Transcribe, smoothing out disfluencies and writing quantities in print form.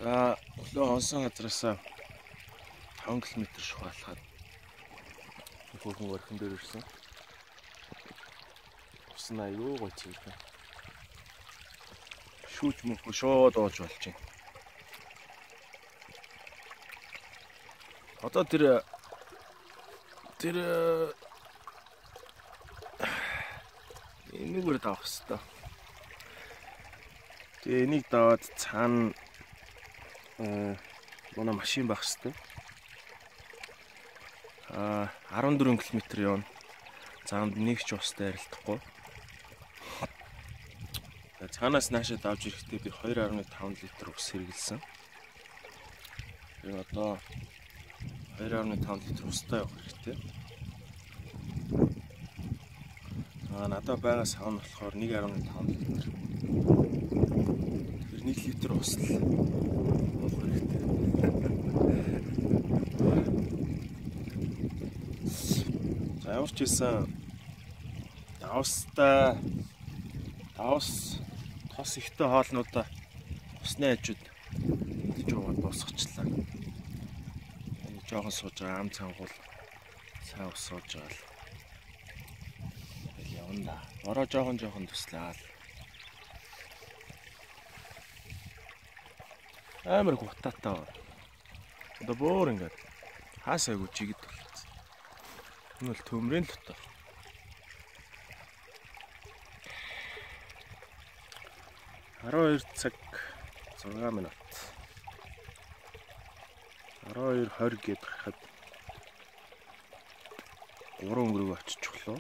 За өглөө онсон газраас 5 км шухаалахад хөөхөн өрхөн дээр ирсэн. Усан аюу гоё цэвэрхэн. Шүүж мөнхөө шууд ууж болж байна. Одоо тэр энэгээр давах хэрэгтэй. Тэгээ энийг даваад цаана манай машин байх хэрэгтэй. 14 км явна. Заамд нэг ч устай арилдахгүй. Цаанаас наашаа давж ирэхдээ би 2.5 литр ус хэрэгэлсэн. Тэгээ одоо 2.5 литр устай явах хэрэгтэй. Надад байгаа савн болохоор 1.5 литр. Тэр 1 литр ус л уух хэрэгтэй. За ямар ч хэлсэн давс тос ихтэй хоолнуудаа усны хажууд идэж уугаад дуусгачлаа. Жохон сууж байгаа ам цангуул сайн ус сууж байгаа л. Явна да. Бороо жохон туслаа л. Амар гутаатай. Одоо бөөр ингээд хаасайгүй чигд болчихсон. Энэ бол төмрийн л утаа. (12 цаг 6 минут). 12:20 гээд гарахад 3 өнгөрөг очиж өглөө.